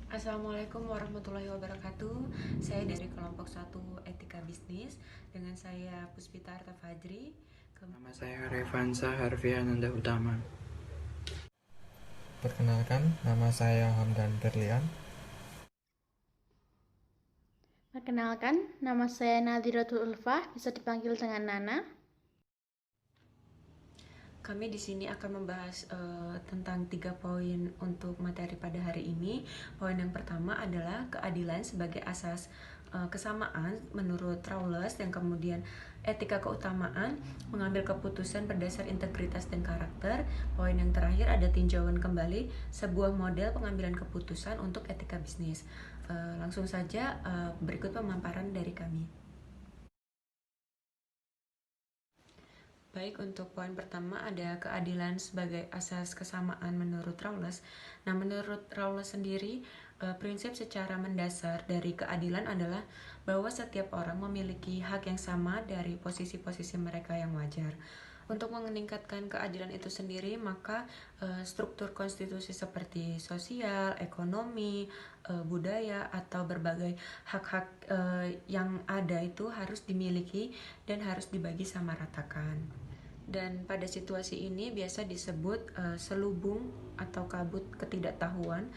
Assalamualaikum warahmatullahi wabarakatuh. Saya dari kelompok 1 Etika Bisnis dengan saya Puspita Arta Fajri. Nama saya Revansa Harfiananda Utama. Perkenalkan, nama saya Hamdan Berlian. Perkenalkan, nama saya Nadhiratul Ulfah, bisa dipanggil dengan Nana. Kami di sini akan membahas tentang 3 poin untuk materi pada hari ini. Poin yang pertama adalah keadilan sebagai asas kesamaan menurut Rawls, yang kemudian etika keutamaan mengambil keputusan berdasar integritas dan karakter. Poin yang terakhir ada tinjauan kembali sebuah model pengambilan keputusan untuk etika bisnis. Langsung saja berikut pemaparan dari kami. Baik, untuk poin pertama ada keadilan sebagai asas kesamaan menurut Rawls. Nah, menurut Rawls sendiri, prinsip secara mendasar dari keadilan adalah bahwa setiap orang memiliki hak yang sama dari posisi-posisi mereka yang wajar. Untuk meningkatkan keadilan itu sendiri, maka struktur konstitusi seperti sosial, ekonomi, budaya, atau berbagai hak-hak yang ada itu harus dimiliki dan harus dibagi sama ratakan. Dan pada situasi ini biasa disebut selubung atau kabut ketidaktahuan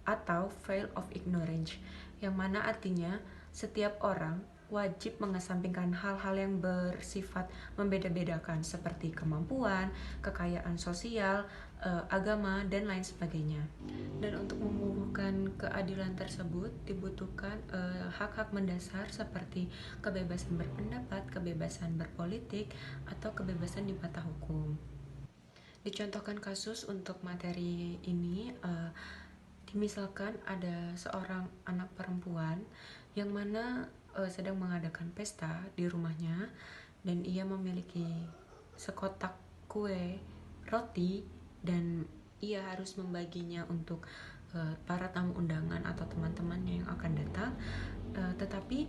atau veil of ignorance, yang mana artinya setiap orang wajib mengesampingkan hal-hal yang bersifat membeda-bedakan seperti kemampuan, kekayaan sosial, agama, dan lain sebagainya. Dan untuk membubuhkan keadilan tersebut dibutuhkan hak-hak mendasar seperti kebebasan berpendapat, kebebasan berpolitik, atau kebebasan di mata hukum. Dicontohkan kasus untuk materi ini, misalkan ada seorang anak perempuan yang mana sedang mengadakan pesta di rumahnya, dan ia memiliki sekotak kue roti dan ia harus membaginya untuk para tamu undangan atau teman-temannya yang akan datang. Tetapi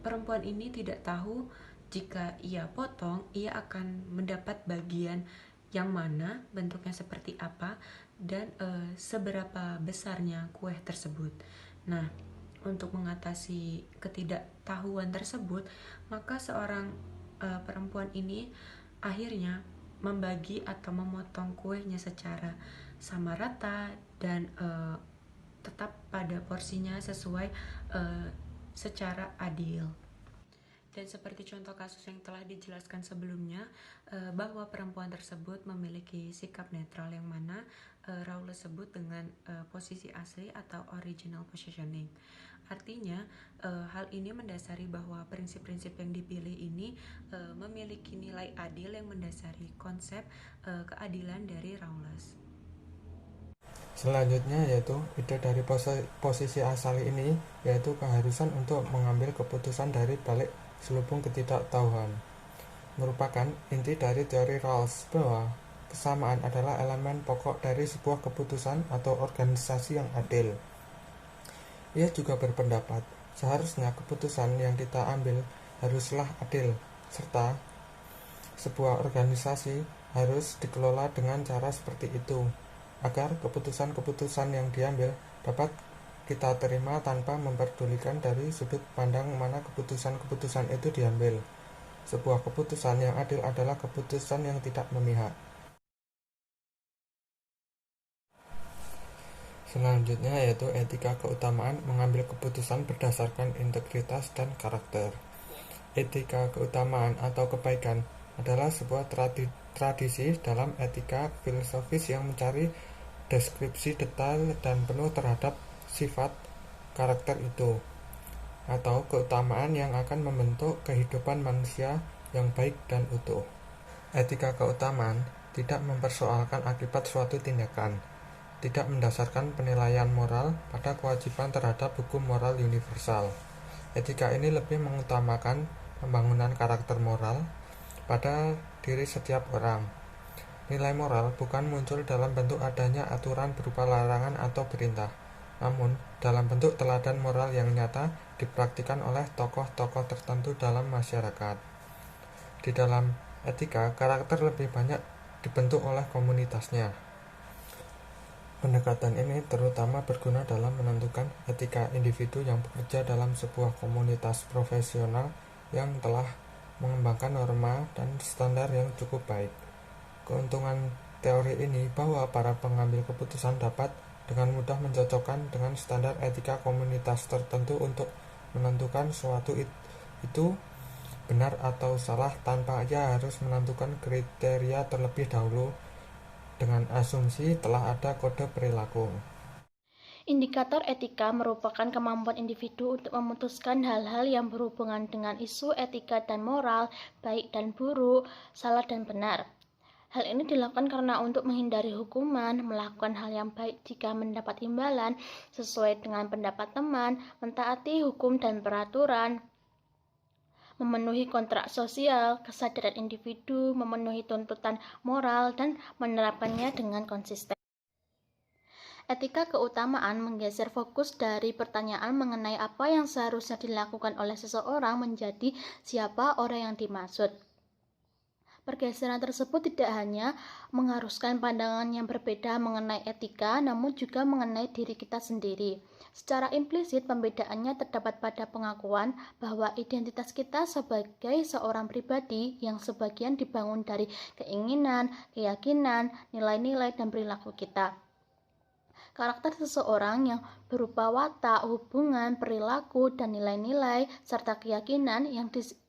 perempuan ini tidak tahu jika ia potong, ia akan mendapat bagian yang mana, bentuknya seperti apa, dan seberapa besarnya kue tersebut. Nah, untuk mengatasi ketidaktahuan tersebut, maka seorang perempuan ini akhirnya membagi atau memotong kuenya secara sama rata dan tetap pada porsinya sesuai secara adil. Dan seperti contoh kasus yang telah dijelaskan sebelumnya, bahwa perempuan tersebut memiliki sikap netral yang mana Rawls sebut dengan posisi asli atau original positioning. Artinya, hal ini mendasari bahwa prinsip-prinsip yang dipilih ini memiliki nilai adil yang mendasari konsep keadilan dari Rawls. Selanjutnya yaitu ide dari posisi asal ini, yaitu keharusan untuk mengambil keputusan dari balik selubung ketidaktahuan. Merupakan inti dari teori Rawls bahwa kesamaan adalah elemen pokok dari sebuah keputusan atau organisasi yang adil. Ia juga berpendapat seharusnya keputusan yang kita ambil haruslah adil, serta sebuah organisasi harus dikelola dengan cara seperti itu, agar keputusan-keputusan yang diambil dapat kita terima tanpa memperdulikan dari sudut pandang mana keputusan-keputusan itu diambil. Sebuah keputusan yang adil adalah keputusan yang tidak memihak. Selanjutnya yaitu etika keutamaan mengambil keputusan berdasarkan integritas dan karakter. Etika keutamaan atau kebaikan adalah sebuah tradisi dalam etika filosofis yang mencari deskripsi detail dan penuh terhadap sifat karakter itu, atau keutamaan yang akan membentuk kehidupan manusia yang baik dan utuh. Etika keutamaan tidak mempersoalkan akibat suatu tindakan, tidak mendasarkan penilaian moral pada kewajiban terhadap hukum moral universal. Etika ini lebih mengutamakan pembangunan karakter moral pada diri setiap orang. Nilai moral bukan muncul dalam bentuk adanya aturan berupa larangan atau perintah, namun dalam bentuk teladan moral yang nyata dipraktikkan oleh tokoh-tokoh tertentu dalam masyarakat. Di dalam etika, karakter lebih banyak dibentuk oleh komunitasnya. Pendekatan ini terutama berguna dalam menentukan etika individu yang bekerja dalam sebuah komunitas profesional yang telah mengembangkan norma dan standar yang cukup baik. Keuntungan teori ini bahwa para pengambil keputusan dapat dengan mudah mencocokkan dengan standar etika komunitas tertentu untuk menentukan suatu itu benar atau salah tanpa ia harus menentukan kriteria terlebih dahulu dengan asumsi telah ada kode perilaku. Indikator etika merupakan kemampuan individu untuk memutuskan hal-hal yang berhubungan dengan isu etika dan moral, baik dan buruk, salah dan benar. Hal ini dilakukan karena untuk menghindari hukuman, melakukan hal yang baik jika mendapat imbalan sesuai dengan pendapat teman, mentaati hukum dan peraturan, memenuhi kontrak sosial, kesadaran individu, memenuhi tuntutan moral, dan menerapkannya dengan konsisten. Etika keutamaan menggeser fokus dari pertanyaan mengenai apa yang seharusnya dilakukan oleh seseorang menjadi siapa orang yang dimaksud. Pergeseran tersebut tidak hanya mengharuskan pandangan yang berbeda mengenai etika, namun juga mengenai diri kita sendiri. Secara implisit, pembedaannya terdapat pada pengakuan bahwa identitas kita sebagai seorang pribadi yang sebagian dibangun dari keinginan, keyakinan, nilai-nilai, dan perilaku kita. Karakter seseorang yang berupa watak, hubungan, perilaku, dan nilai-nilai, serta keyakinan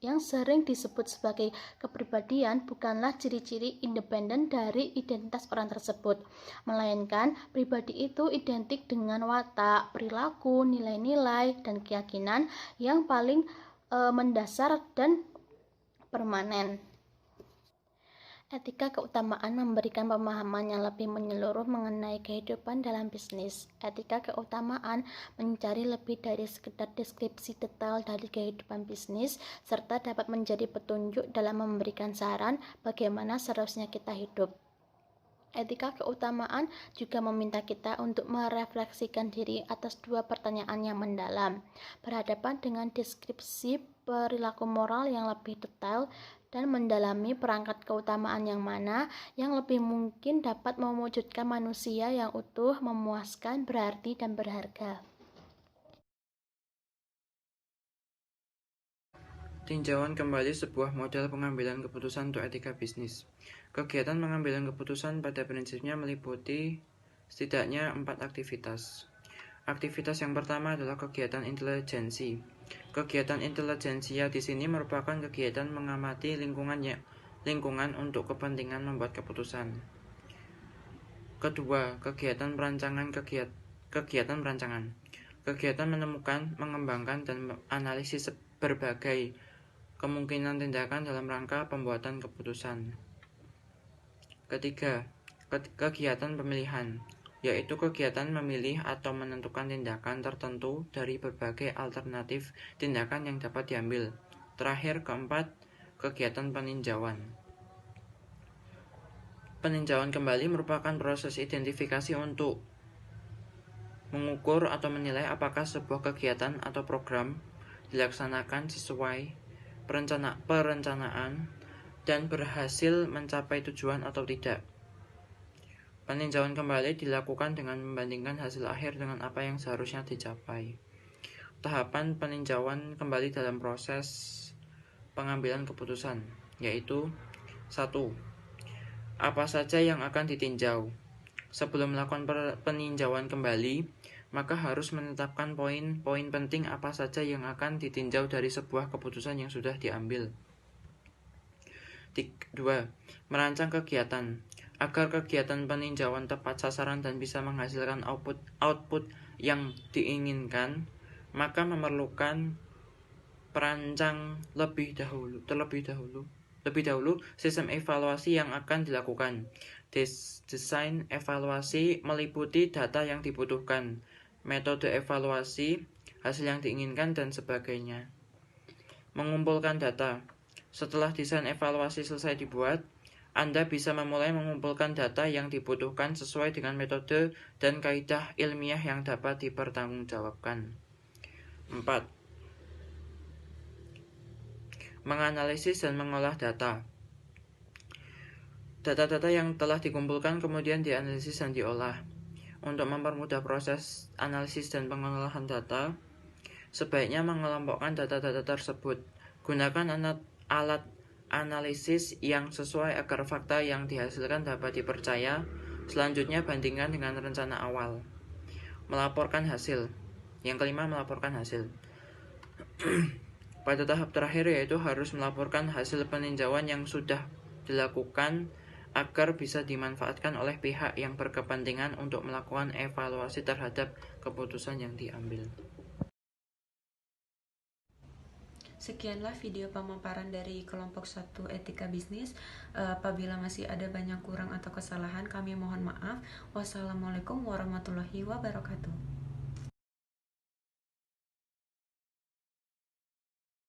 yang sering disebut sebagai kepribadian bukanlah ciri-ciri independen dari identitas orang tersebut, melainkan pribadi itu identik dengan watak, perilaku, nilai-nilai, dan keyakinan yang paling mendasar dan permanen. Etika keutamaan memberikan pemahaman yang lebih menyeluruh mengenai kehidupan dalam bisnis. Etika keutamaan mencari lebih dari sekedar deskripsi detail dari kehidupan bisnis, serta dapat menjadi petunjuk dalam memberikan saran bagaimana seharusnya kita hidup. Etika keutamaan juga meminta kita untuk merefleksikan diri atas dua pertanyaan yang mendalam, berhadapan dengan deskripsi perilaku moral yang lebih detail dan mendalami perangkat keutamaan yang mana yang lebih mungkin dapat mewujudkan manusia yang utuh, memuaskan, berarti, dan berharga. Tinjauan kembali sebuah model pengambilan keputusan untuk etika bisnis. Kegiatan pengambilan keputusan pada prinsipnya meliputi setidaknya 4 aktivitas. Aktivitas yang pertama adalah kegiatan intelijensi. Kegiatan intelijensia di sini merupakan kegiatan mengamati lingkungan untuk kepentingan membuat keputusan. Kedua, kegiatan perancangan. Kegiatan menemukan, mengembangkan, dan analisis berbagai kemungkinan tindakan dalam rangka pembuatan keputusan. Ketiga, kegiatan pemilihan, yaitu kegiatan memilih atau menentukan tindakan tertentu dari berbagai alternatif tindakan yang dapat diambil. Terakhir, keempat, kegiatan peninjauan. Peninjauan kembali merupakan proses identifikasi untuk mengukur atau menilai apakah sebuah kegiatan atau program dilaksanakan sesuai perencanaan dan berhasil mencapai tujuan atau tidak. Peninjauan kembali dilakukan dengan membandingkan hasil akhir dengan apa yang seharusnya dicapai. Tahapan peninjauan kembali dalam proses pengambilan keputusan, yaitu 1. Apa saja yang akan ditinjau? Sebelum melakukan peninjauan kembali, maka harus menetapkan poin-poin penting apa saja yang akan ditinjau dari sebuah keputusan yang sudah diambil. 2. Merancang kegiatan. Agar kegiatan peninjauan tepat sasaran dan bisa menghasilkan output yang diinginkan, maka memerlukan perancang terlebih dahulu sistem evaluasi yang akan dilakukan. Desain evaluasi meliputi data yang dibutuhkan, metode evaluasi, hasil yang diinginkan, dan sebagainya. Mengumpulkan data. Setelah desain evaluasi selesai dibuat, Anda bisa memulai mengumpulkan data yang dibutuhkan sesuai dengan metode dan kaidah ilmiah yang dapat dipertanggungjawabkan. 4. Menganalisis dan mengolah data. Data-data yang telah dikumpulkan kemudian dianalisis dan diolah. Untuk mempermudah proses analisis dan pengolahan data, sebaiknya mengelompokkan data-data tersebut. Gunakan alat analisis yang sesuai agar fakta yang dihasilkan dapat dipercaya. Selanjutnya, bandingkan dengan rencana awal. Melaporkan hasil. Yang kelima, melaporkan hasil. Pada tahap terakhir, yaitu harus melaporkan hasil peninjauan yang sudah dilakukan agar bisa dimanfaatkan oleh pihak yang berkepentingan untuk melakukan evaluasi terhadap keputusan yang diambil. Sekianlah video pemaparan dari kelompok 1 etika bisnis. Apabila masih ada banyak kurang atau kesalahan, kami mohon maaf. Wassalamualaikum warahmatullahi wabarakatuh.